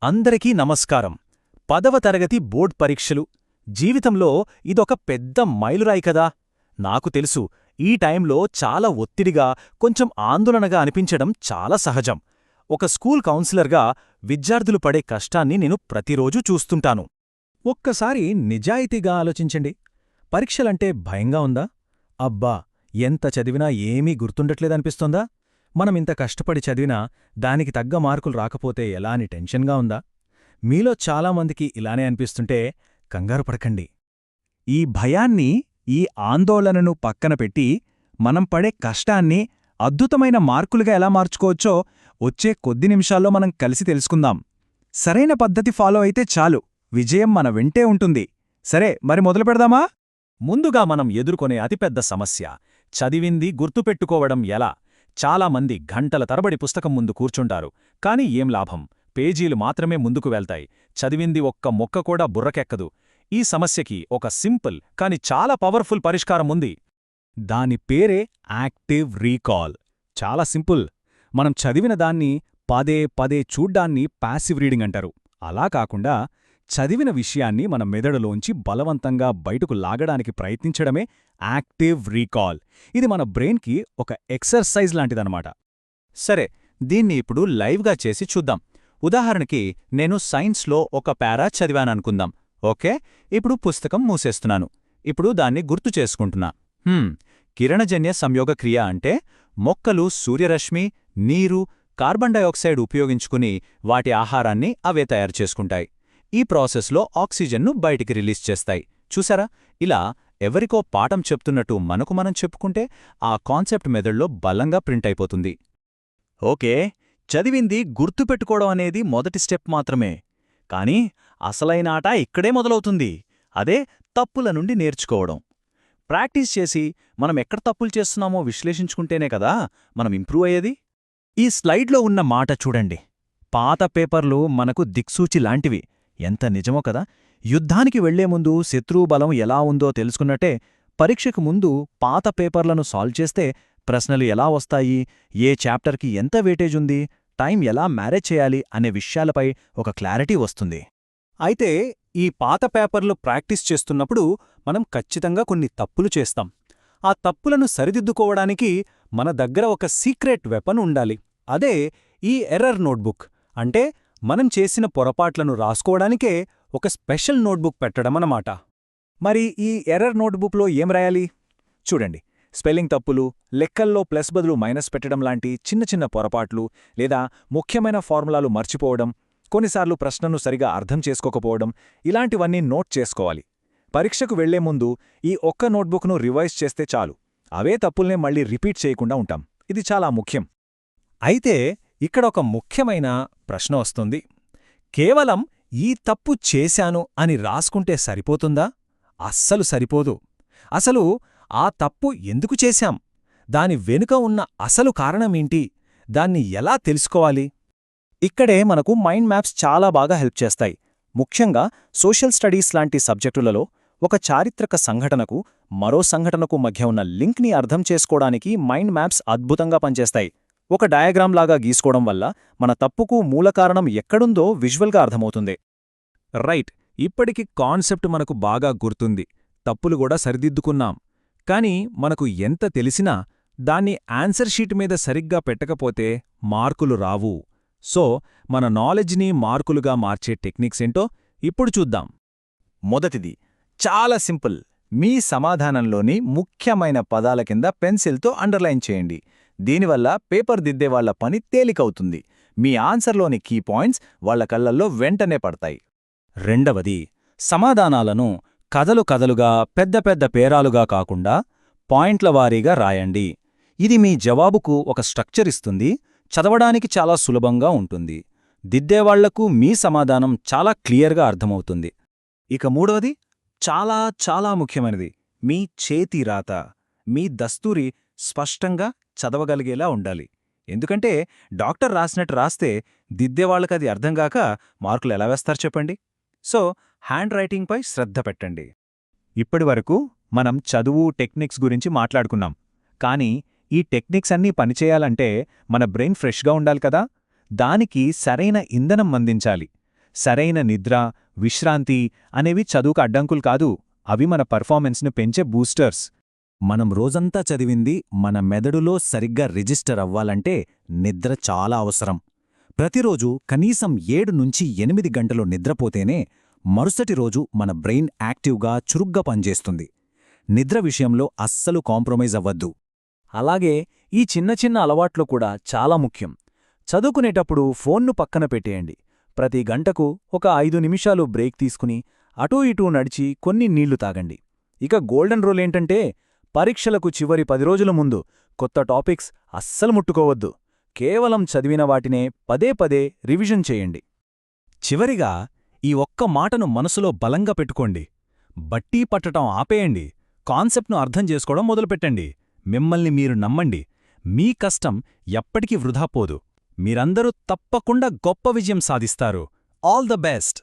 అందరికీ నమస్కారం. 10వ తరగతి బోర్డ్ పరీక్షలు. జీవితంలో ఇదొక పెద్ద మైలురాయి కదా. నాకు తెలుసు, ఈ టైంలో చాలా ఒత్తిడిగా, కొంచెం ఆందోళనగా అనిపించడం చాలా సహజం. ఒక స్కూల్ కౌన్సిలర్గా విద్యార్థులు పడే కష్టాన్ని నేను ప్రతిరోజూ చూస్తుంటాను. ఒక్కసారి నిజాయితీగా ఆలోచించండి. పరీక్షలంటే భయంగా ఉందా? అబ్బా, ఎంత చదివినా ఏమీ గుర్తుండట్లేదనిపిస్తోందా? మనమింత కష్టపడి చదివినా దానికి తగ్గ మార్కులు రాకపోతే ఎలా అని టెన్షన్గా ఉందా? మీలో చాలామందికి ఇలానే అనిపిస్తుంటే కంగారు పడకండి. ఈ భయాన్ని, ఈ ఆందోళనను పక్కన పెట్టి మనం పడే కష్టాన్ని అద్భుతమైన మార్కులుగా ఎలా మార్చుకోవచ్చో వచ్చే కొద్ది నిమిషాల్లో మనం కలిసి తెలుసుకుందాం. సరైన పద్ధతి ఫాలో అయితే చాలు, విజయం మన వెంటే ఉంటుంది. సరే, మరి మొదలుపెడదామా? ముందుగా మనం ఎదుర్కొనే అతిపెద్ద సమస్య చదివింది గుర్తుపెట్టుకోవడం ఎలా. చాలామంది గంటల తరబడి పుస్తకం ముందు కూర్చుంటారు, కాని ఏం లాభం? పేజీలు మాత్రమే ముందుకు వెళ్తాయి, చదివింది ఒక్క మొక్క కూడా బుర్రకెక్కదు. ఈ సమస్యకి ఒక సింపుల్ కాని చాలా పవర్ఫుల్ పరిష్కారం ఉంది. దాని పేరే యాక్టివ్ రీకాల్. చాలా సింపుల్. మనం చదివిన దాన్ని పదే పదే చూడ్డాన్ని ప్యాసివ్ రీడింగ్ అంటారు. అలా కాకుండా చదివిన విషయాన్ని మన మెదడులోంచి బలవంతంగా బయటకు లాగడానికి ప్రయత్నించడమే యాక్టివ్ రీకాల్. ఇది మన బ్రెయిన్కి ఒక ఎక్సర్సైజ్ లాంటిదన్నమాట. సరే, దీన్ని ఇప్పుడు లైవ్గా చేసి చూద్దాం. ఉదాహరణకి, నేను సైన్స్లో ఒక పారా చదివాననుకుందాం. ఓకే, ఇప్పుడు పుస్తకం మూసేస్తున్నాను. ఇప్పుడు దాన్ని గుర్తు చేసుకుంటున్నా. కిరణజన్య సంయోగ క్రియ అంటే మొక్కలు సూర్యరశ్మి, నీరు, కార్బన్ డయాక్సైడ్ ఉపయోగించుకుని వాటి ఆహారాన్ని అవే తయారు చేసుకుంటాయి. ఈ ప్రాసెస్లో ఆక్సిజన్ను బయటికి రిలీజ్ చేస్తాయి. చూసారా? ఇలా ఎవరికో పాఠం చెప్తున్నట్టు మనకు మనం చెప్పుకుంటే ఆ కాన్సెప్ట్ మెదడులో బలంగా ప్రింట్ అయిపోతుంది. ఓకే, చదివింది గుర్తుపెట్టుకోవడం అనేది మొదటి స్టెప్ మాత్రమే. కానీ అసలైన ఆట ఇక్కడే మొదలవుతుంది. అదే తప్పుల నుండి నేర్చుకోవడం. ప్రాక్టీస్ చేసి మనం ఎక్కడ తప్పులు చేస్తున్నామో విశ్లేషించుకుంటేనే కదా మనం ఇంప్రూవ్ అయ్యేది. ఈ స్లైడ్లో ఉన్న మాట చూడండి. పాత పేపర్లు మనకు దిక్సూచి లాంటివి. ఎంత నిజమో కదా. యుద్ధానికి వెళ్లే ముందు శత్రువు బలం ఎలా ఉందో తెలుసుకున్నట్టే, పరీక్షకు ముందు పాత పేపర్లను సాల్వ్ చేస్తే ప్రశ్నలు ఎలా వస్తాయి, ఏ చాప్టర్కి ఎంత వెయిటేజ్ ఉంది, టైం ఎలా మేనేజ్ చేయాలి అనే విషయాలపై ఒక క్లారిటీ వస్తుంది. అయితే ఈ పాత పేపర్లు ప్రాక్టీస్ చేస్తున్నప్పుడు మనం ఖచ్చితంగా కొన్ని తప్పులు చేస్తాం. ఆ తప్పులను సరిదిద్దుకోవడానికి మన దగ్గర ఒక సీక్రెట్ వెపన్ ఉండాలి. అదే ఈ ఎర్రర్ నోట్బుక్. అంటే మనం చేసిన పొరపాట్లను రాసుకోవడానికే ఒక స్పెషల్ నోట్బుక్ పెట్టడమన్నమాట. మరి ఈ ఎర్రర్ నోట్బుక్లో ఏం రాయాలి? చూడండి, స్పెల్లింగ్ తప్పులు, లెక్కల్లో ప్లస్ బదులు మైనస్ పెట్టడం లాంటి చిన్న చిన్న పొరపాట్లు, లేదా ముఖ్యమైన ఫార్ములాలు మర్చిపోవడం, కొన్నిసార్లు ప్రశ్నను సరిగా అర్థం చేసుకోకపోవడం, ఇలాంటివన్నీ నోట్ చేసుకోవాలి. పరీక్షకు వెళ్లే ముందు ఈ ఒక్క నోట్బుక్ను రివైజ్ చేస్తే చాలు. అవే తప్పుల్నే మళ్ళీ రిపీట్ చేయకుండా ఉంటాం. ఇది చాలా ముఖ్యం. అయితే ఇక్కడ ఒక ముఖ్యమైన ప్రశ్న వస్తుంది. కేవలం ఈ తప్పు చేశాను అని రాసుకుంటే సరిపోతుందా? అస్సలు సరిపోదు. అసలు ఆ తప్పు ఎందుకు చేశాం? దాని వెనుక ఉన్న అసలు కారణమేంటి? దాన్ని ఎలా తెలుసుకోవాలి? ఇక్కడే మనకు మైండ్ మ్యాప్స్ చాలా బాగా హెల్ప్ చేస్తాయి. ముఖ్యంగా సోషల్ స్టడీస్ లాంటి సబ్జెక్టులలో ఒక చారిత్రక సంఘటనకు మరో సంఘటనకు మధ్య ఉన్న లింక్ని అర్థం చేసుకోవడానికి మైండ్ మ్యాప్స్ అద్భుతంగా పనిచేస్తాయి. ఒక డయాగ్రామ్ లాగా గీసుకోవడం వల్ల మన తప్పుకు మూలకారణం ఎక్కడుందో విజువల్గా అర్థమవుతుంది. రైట్, ఇప్పటికి కాన్సెప్ట్ మనకు బాగా గుర్తుంది. తప్పులు కూడా సరిదిద్దుకున్నాం. కాని మనకు ఎంత తెలిసినా దాన్ని ఆన్సర్ షీట్ మీద సరిగ్గా పెట్టకపోతే మార్కులు రావు. సో మన నాలెడ్జ్ని మార్కులుగా మార్చే టెక్నిక్స్ ఏంటో ఇప్పుడు చూద్దాం. మొదటిది చాలా సింపుల్. మీ సమాధానంలోని ముఖ్యమైన పదాల కింద పెన్సిల్తో అండర్లైన్ చేయండి. దీనివల్ల పేపర్ దిద్దేవాళ్ల పని తేలికవుతుంది. మీ ఆన్సర్లోని కీ పాయింట్స్ వాళ్ల కళ్లల్లో వెంటనే పడతాయి. రెండవది, సమాధానాలను కథలు కథలుగా పెద్ద పెద్ద పేరాలుగా కాకుండా పాయింట్ల వారీగా రాయండి. ఇది మీ జవాబుకు ఒక స్ట్రక్చర్ ఇస్తుంది, చదవడానికి చాలా సులభంగా ఉంటుంది. దిద్దేవాళ్లకు మీ సమాధానం చాలా క్లియర్గా అర్థమవుతుంది. ఇక మూడవది, చాలా చాలా ముఖ్యమైనది, మీ చేతి రాత, మీ దస్తూరి స్పష్టంగా చదవగలిగేలా ఉండాలి. ఎందుకంటే డాక్టర్ రాసినట్టు రాస్తే దిద్దేవాళ్లకది అర్థంగాక మార్కులు ఎలా వేస్తారు చెప్పండి. సో హ్యాండ్ రైటింగ్పై శ్రద్ధ పెట్టండి. ఇప్పటివరకు మనం చదువు టెక్నిక్స్ గురించి మాట్లాడుకున్నాం. కానీ ఈ టెక్నిక్స్ అన్నీ పనిచేయాలంటే మన బ్రెయిన్ ఫ్రెష్గా ఉండాలి కదా. దానికి సరైన ఇంధనం అందించాలి. సరైన నిద్ర, విశ్రాంతి అనేవి చదువుకు అడ్డంకులు కాదు, అవి మన పర్ఫార్మెన్స్ను పెంచే బూస్టర్స్. మనం రోజంతా చదివింది మన మెదడులో సరిగ్గా రిజిస్టర్ అవ్వాలంటే నిద్ర చాలా అవసరం. ప్రతిరోజు కనీసం 7-8 గంటలు నిద్రపోతేనే మరుసటి రోజు మన బ్రెయిన్ యాక్టివ్గా చురుగ్గా పనిచేస్తుంది. నిద్ర విషయంలో అస్సలు కాంప్రమైజ్ అవ్వద్దు. అలాగే ఈ చిన్న చిన్న అలవాట్లు కూడా చాలా ముఖ్యం. చదువుకునేటప్పుడు ఫోన్ను పక్కన పెట్టేయండి. ప్రతి గంటకు ఒక 5 నిమిషాలు బ్రేక్ తీసుకుని అటూ ఇటూ నడిచి కొన్ని నీళ్లు తాగండి. ఇక గోల్డెన్ రూల్ ఏంటంటే, పరీక్షలకు చివరి 10 రోజుల ముందు కొత్త టాపిక్స్ అస్సలు ముట్టుకోవద్దు. కేవలం చదివిన వాటినే పదే పదే రివిజన్ చేయండి. చివరిగా ఈ ఒక్క మాటను మనసులో బలంగా పెట్టుకోండి. బట్టీ పట్టటం ఆపేయండి. కాన్సెప్ట్ను అర్థం చేసుకోవడం మొదలుపెట్టండి. మిమ్మల్ని మీరు నమ్మండి. మీ కష్టం ఎప్పటికీ వృధాపోదు. మీరందరూ తప్పకుండా గొప్ప విజయం సాధిస్తారు. All the best.